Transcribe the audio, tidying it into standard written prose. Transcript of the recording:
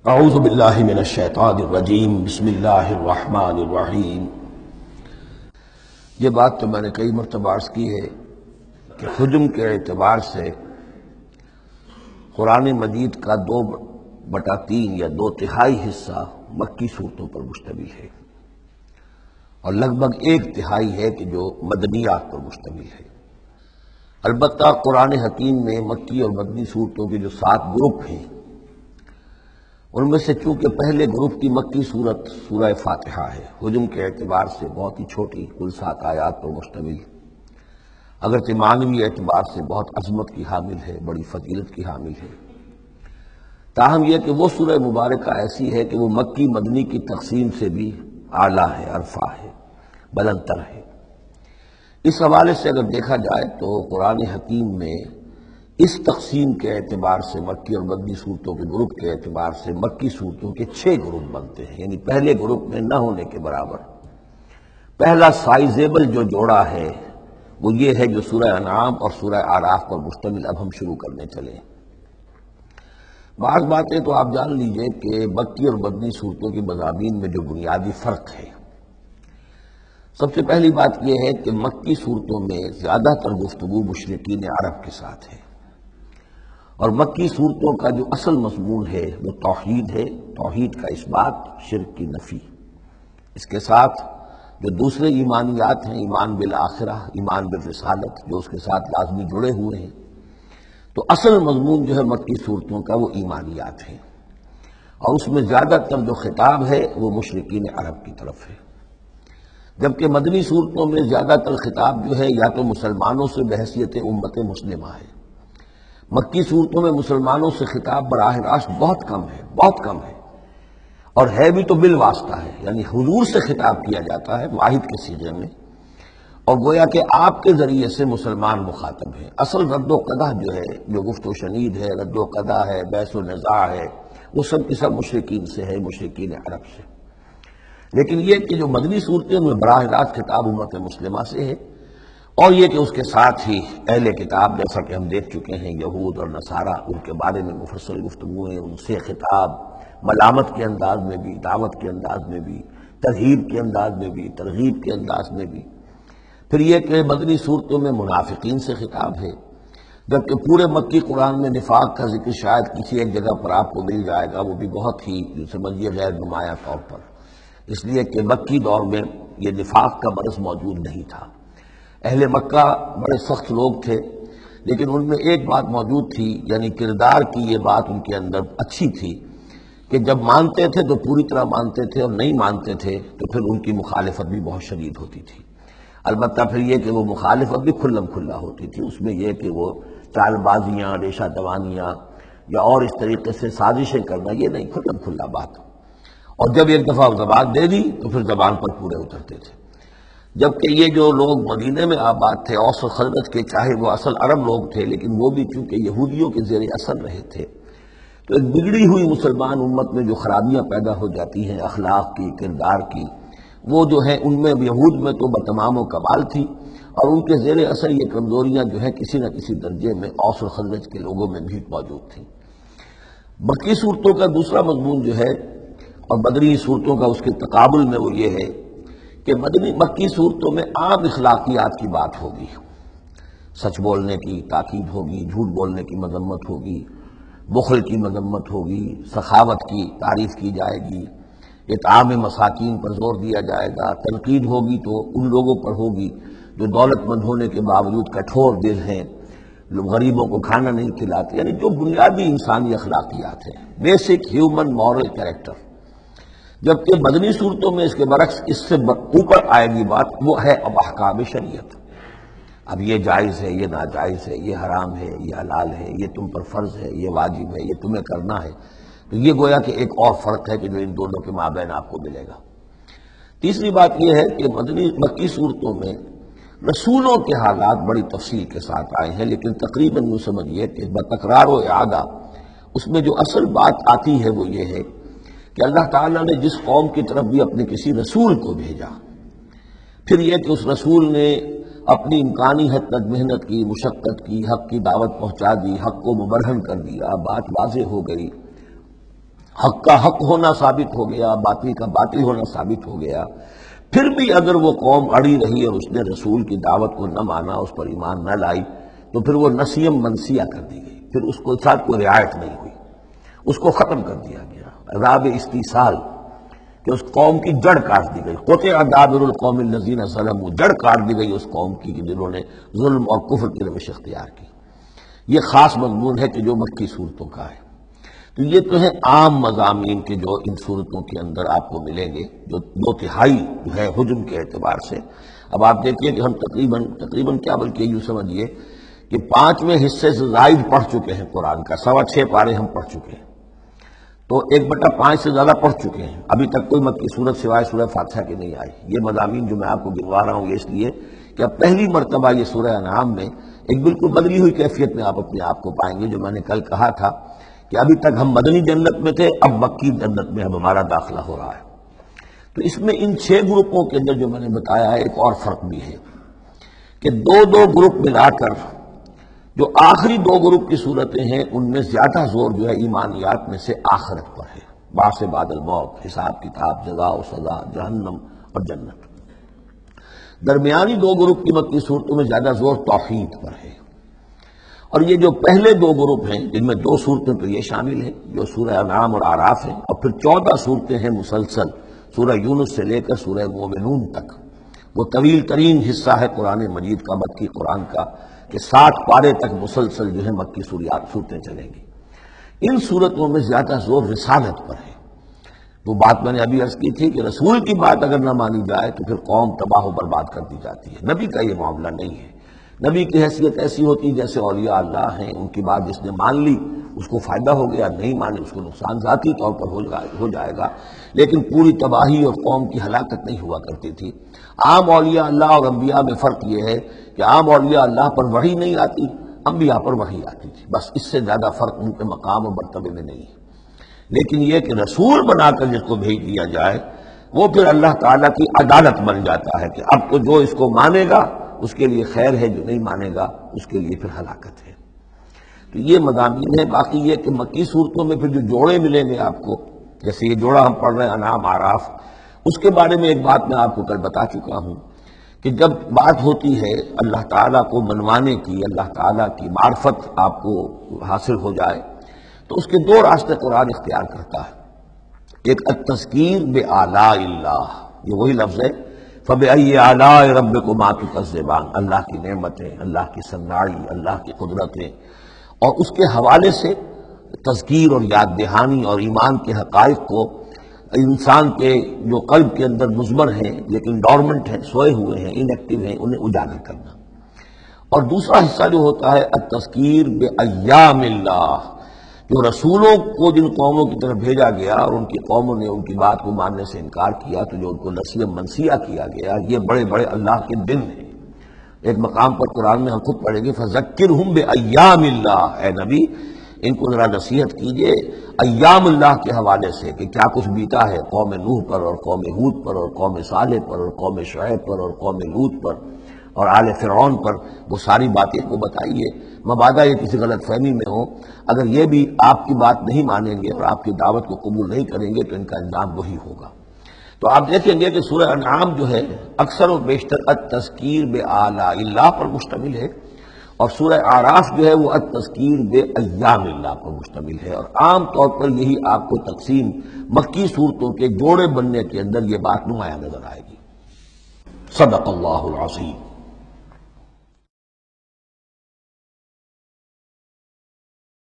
اعوذ باللہ من الشیطان الرجیم بسم اللہ الرحمن الرحیم۔ یہ بات تو میں نے کئی مرتبہ عرض کی ہے کہ حجم کے اعتبار سے قرآن مجید کا 2/3 یا 2/3 حصہ مکی صورتوں پر مشتمل ہے، اور لگ بھگ 1/3 ہے کہ جو مدنیات پر مشتمل ہے۔ البتہ قرآن حکیم میں مکی اور مدنی صورتوں کے جو 7 گروپ ہیں، ان میں سے چونکہ پہلے گروپ کی مکی صورت سورہ فاتحہ ہے، حجم کے اعتبار سے بہت ہی چھوٹی، کل 7 آیات پر مشتمل، اگرچہ معنوی اعتبار سے بہت عظمت کی حامل ہے، بڑی فضیلت کی حامل ہے، تاہم یہ کہ وہ سورہ مبارکہ ایسی ہے کہ وہ مکی مدنی کی تقسیم سے بھی اعلیٰ ہے، ارفع ہے، بلندتر ہے۔ اس حوالے سے اگر دیکھا جائے تو قرآن حکیم میں اس تقسیم کے اعتبار سے مکی اور مدنی صورتوں کے گروپ کے اعتبار سے مکی صورتوں کے 6 گروپ بنتے ہیں، یعنی پہلے گروپ میں نہ ہونے کے برابر۔ پہلا سائزیبل جو جوڑا ہے وہ یہ ہے جو سورہ انعام اور سورہ اعراف پر مشتمل اب ہم شروع کرنے چلے۔ بعض باتیں تو آپ جان لیجئے کہ مکی اور مدنی صورتوں کی مضامین میں جو بنیادی فرق ہے، سب سے پہلی بات یہ ہے کہ مکی صورتوں میں زیادہ تر گفتگو مشرکین عرب کے ساتھ ہے، اور مکی صورتوں کا جو اصل مضمون ہے وہ توحید ہے، توحید کا اثبات، شرک کی نفی۔ اس کے ساتھ جو دوسرے ایمانیات ہیں، ایمان بالآخرہ، ایمان بالرسالت، جو اس کے ساتھ لازمی جڑے ہوئے ہیں، تو اصل مضمون جو ہے مکی صورتوں کا وہ ایمانیات ہیں، اور اس میں زیادہ تر جو خطاب ہے وہ مشرکین عرب کی طرف ہے، جبکہ مدنی صورتوں میں زیادہ تر خطاب جو ہے یا تو مسلمانوں سے بحیثیت امت مسلمہ ہے۔ مکی صورتوں میں مسلمانوں سے خطاب براہ راست بہت کم ہے، بہت کم ہے، اور ہے بھی تو بالواسطہ ہے، یعنی حضور سے خطاب کیا جاتا ہے واحد کے صیغے میں، اور گویا کہ آپ کے ذریعے سے مسلمان مخاطب ہیں۔ اصل رد و قدح جو ہے، جو گفت و شنید ہے، رد و قدح ہے، بحث و نزاع ہے، وہ سب کی سب مشرکین سے ہے، مشرکین عرب سے۔ لیکن یہ کہ جو مدنی صورتیں میں براہ راست خطاب امت مسلمہ سے ہے، اور یہ کہ اس کے ساتھ ہی اہل کتاب، جیسا کہ ہم دیکھ چکے ہیں، یہود اور نصارہ، ان کے بارے میں مفصل گفتگو ہے، ان سے خطاب ملامت کے انداز میں بھی، دعوت کے انداز میں بھی، ترغیب کے انداز میں بھی، ترغیب کے انداز میں بھی۔ پھر یہ کہ مدنی صورتوں میں منافقین سے خطاب ہے، جبکہ پورے مکی قرآن میں نفاق کا ذکر شاید کسی ایک جگہ پر آپ کو مل جائے گا، وہ بھی بہت ہی سمجھیے غیر نمایاں طور پر، اس لیے کہ مکی دور میں یہ نفاق کا مرض موجود نہیں تھا۔ اہل مکہ بڑے سخت لوگ تھے، لیکن ان میں ایک بات موجود تھی، یعنی کردار کی یہ بات ان کے اندر اچھی تھی کہ جب مانتے تھے تو پوری طرح مانتے تھے، اور نہیں مانتے تھے تو پھر ان کی مخالفت بھی بہت شدید ہوتی تھی۔ البتہ پھر یہ کہ وہ مخالفت بھی کھلم کھلا ہوتی تھی، اس میں یہ کہ وہ چال بازیاں، ریشہ دوانیاں یا اور اس طریقے سے سازشیں کرنا، یہ نہیں، کھلم کھلا بات، اور جب ایک دفعہ زبان دے دی تو پھر زبان پر پورے اترتے تھے۔ جبکہ یہ جو لوگ مدینے میں آباد تھے، اوس و خزرج کے، چاہے وہ اصل عرب لوگ تھے، لیکن وہ بھی چونکہ یہودیوں کے زیر اثر رہے تھے، تو ایک بگڑی ہوئی مسلمان امت میں جو خرابیاں پیدا ہو جاتی ہیں اخلاق کی، کردار کی، وہ جو ہے ان میں یہود میں تو بتمام و کمال تھی، اور ان کے زیر اثر یہ کمزوریاں جو ہے کسی نہ کسی درجے میں اوس و خزرج کے لوگوں میں بھی موجود تھیں۔ مکی صورتوں کا دوسرا مضمون جو ہے، اور مدنی صورتوں کا اس کے تقابل میں، وہ یہ ہے کہ مکی صورتوں میں عام اخلاقیات کی بات ہوگی، سچ بولنے کی تاکید ہوگی، جھوٹ بولنے کی مذمت ہوگی، بخل کی مذمت ہوگی، سخاوت کی تعریف کی جائے گی، اطعام مساکین پر زور دیا جائے گا، تنقید ہوگی تو ان لوگوں پر ہوگی جو دولت مند ہونے کے باوجود کٹھور دل ہیں، غریبوں کو کھانا نہیں کھلاتے، یعنی جو بنیادی انسانی اخلاقیات ہیں، بیسک ہیومن مورل کریکٹر۔ جبکہ مدنی صورتوں میں اس کے برعکس اس سے اوپر آئے گی بات، وہ ہے اب احکام شریعت۔ اب یہ جائز ہے، یہ ناجائز ہے، یہ حرام ہے، یہ حلال ہے، یہ تم پر فرض ہے، یہ واجب ہے، یہ تمہیں کرنا ہے۔ تو یہ گویا کہ ایک اور فرق ہے کہ جو ان دونوں کے مابین آپ کو ملے گا۔ تیسری بات یہ ہے کہ مکی صورتوں میں رسولوں کے حالات بڑی تفصیل کے ساتھ آئے ہیں، لیکن تقریباً یوں سمجھیے کہ بتکرار و اعادہ اس میں جو اصل بات آتی ہے وہ یہ ہے کہ اللہ تعالیٰ نے جس قوم کی طرف بھی اپنے کسی رسول کو بھیجا، پھر یہ کہ اس رسول نے اپنی امکانی حد تک محنت کی، مشقت کی، حق کی دعوت پہنچا دی، حق کو مبرہن کر دیا، بات واضح ہو گئی، حق کا حق ہونا ثابت ہو گیا، باطل کا باطل ہونا ثابت ہو گیا، پھر بھی اگر وہ قوم اڑی رہی اور اس نے رسول کی دعوت کو نہ مانا، اس پر ایمان نہ لائی، تو پھر وہ نسیم منسیہ کر دی گئی، پھر اس کو ساتھ کوئی رعایت نہیں ہوئی، اس کو ختم کر دیا گیا، عذاب استیصال، کہ اس قوم کی جڑ کاٹ دی گئی، قطع دابر القوم الذین ظلموا، جڑ کاٹ دی گئی اس قوم کی کہ جنہوں نے ظلم اور کفر کی روش اختیار کی۔ یہ خاص مضمون ہے کہ جو مکی صورتوں کا ہے۔ تو یہ تو ہے عام مضامین کے جو ان صورتوں کے اندر آپ کو ملیں گے، جو 2/3 جو ہے حجم کے اعتبار سے۔ اب آپ دیکھیے کہ ہم تقریباً کیا بلکہ یوں سمجھیے کہ 5ویں حصے سے زائد پڑھ چکے ہیں قرآن کا، 6.25 پارے ہم پڑھ چکے ہیں، تو 1/5 سے زیادہ پڑھ چکے ہیں۔ ابھی تک کوئی مکی صورت سوائے سورہ فاتحہ کے نہیں آئی۔ یہ مضامین جو میں آپ کو گنوا رہا ہوں یہ اس لیے کہ اب پہلی مرتبہ یہ سورہ انعام میں ایک بالکل بدلی ہوئی کیفیت میں آپ اپنے آپ کو پائیں گے۔ جو میں نے کل کہا تھا کہ ابھی تک ہم مدنی جنت میں تھے، اب مکی جنت میں اب ہمارا داخلہ ہو رہا ہے۔ تو اس میں ان 6 گروپوں کے اندر جو میں نے بتایا ہے ایک اور فرق بھی ہے کہ 2 گروپ ملا کر جو آخری 2 گروپ کی صورتیں ہیں ان میں زیادہ زور جو ہے ایمانیات میں سے آخرت پر ہے، بعث بعد الموت، حساب کتاب، جزا و سزا، جہنم اور جنت۔ درمیانی 2 گروپ کی مکی صورتوں میں زیادہ زور توحید پر ہے، اور یہ جو پہلے 2 گروپ ہیں جن میں 2 صورتیں تو یہ شامل ہیں جو سورہ انعام اور اعراف ہیں، اور پھر 14 صورتیں ہیں مسلسل سورہ یونس سے لے کر سورہ مومنون تک۔ وہ طویل ترین حصہ ہے قرآن مجید کا، مکی قرآن کا، کہ 60 پارے تک مسلسل جو ہے مکی صورتیں چلیں گی۔ ان صورتوں میں زیادہ زور رسالت پر ہے۔ وہ بات میں نے ابھی عرض کی تھی کہ رسول کی بات اگر نہ مانی جائے تو پھر قوم تباہ و برباد کر دی جاتی ہے۔ نبی کا یہ معاملہ نہیں ہے۔ نبی کی حیثیت ایسی ہوتی جیسے اولیاء اللہ ہیں، ان کی بات جس نے مان لی اس کو فائدہ ہو گیا، نہیں مانے اس کو نقصان ذاتی طور پر ہو جائے گا، لیکن پوری تباہی اور قوم کی ہلاکت نہیں ہوا کرتی تھی۔ عام اولیاء اللہ اور انبیاء میں فرق یہ ہے کہ عام اولیاء اللہ پر وحی نہیں آتی، انبیاء پر وحی آتی تھی، بس اس سے زیادہ فرق ان کے مقام اور مرتبے میں نہیں ہے۔ لیکن یہ کہ رسول بنا کر جس کو بھیج دیا جائے وہ پھر اللہ تعالیٰ کی عدالت بن جاتا ہے کہ اب تو جو اس کو مانے گا اس کے لیے خیر ہے، جو نہیں مانے گا اس کے لیے پھر ہلاکت ہے۔ تو یہ مضامین ہے۔ باقی یہ کہ مکی صورتوں میں پھر جو جوڑے ملیں گے آپ کو، جیسے یہ جوڑا ہم پڑھ رہے ہیں انعام اعراف، اس کے بارے میں ایک بات میں آپ کو کل بتا چکا ہوں کہ جب بات ہوتی ہے اللہ تعالیٰ کو منوانے کی، اللہ تعالیٰ کی معرفت آپ کو حاصل ہو جائے تو اس کے 2 راستے قرآن اختیار کرتا ہے۔ ایک التذکیر بآلاء اللہ، یہ وہی لفظ ہے فَبِأَيِّ آلَاءِ رَبِّكُمَا تُكَذِّبَانِ، اللہ کی نعمتیں، اللہ کی صناعی، اللہ کی قدرتیں، اور اس کے حوالے سے تذکیر اور یاد دہانی اور ایمان کے حقائق کو انسان کے جو قلب کے اندر مضمر ہیں لیکن ڈورمنٹ ہیں، سوئے ہوئے ہیں، ان ایکٹیو ہیں، انہیں اجاگر کرنا۔ اور دوسرا حصہ جو ہوتا ہے التذکیر بایام اللہ، جو رسولوں کو جن قوموں کی طرف بھیجا گیا اور ان کی قوموں نے ان کی بات کو ماننے سے انکار کیا تو جو ان کو نسیہ منسیہ کیا گیا، یہ بڑے بڑے اللہ کے دن ہیں۔ ایک مقام پر قرآن میں ہم خود پڑھیں گے فذکرہم بایام اللہ، اے نبی ان کو ذرا نصیحت کیجئے ایام اللہ کے حوالے سے کہ کیا کچھ بیتا ہے قوم نوح پر اور قوم ہود پر اور قوم صالح پر اور قوم شعیب پر اور قوم لوط پر اور آل فرعون پر، وہ ساری باتیں کو بتائیے، مبادا یہ کسی غلط فہمی میں ہو، اگر یہ بھی آپ کی بات نہیں مانیں گے اور آپ کی دعوت کو قبول نہیں کریں گے تو ان کا انجام وہی ہوگا۔ تو آپ دیکھیں گے کہ سورہ انعام جو ہے اکثر و بیشتر التذکیر بآلاء اللہ پر مشتمل ہے، اور سورہ اعراف جو ہے وہ التذکیر بایام اللہ پر مشتمل ہے، اور عام طور پر یہی آپ کو تقسیم مکی صورتوں کے جوڑے بننے کے اندر یہ بات نمایاں نظر آئے گی۔ صدق اللہ العظیم۔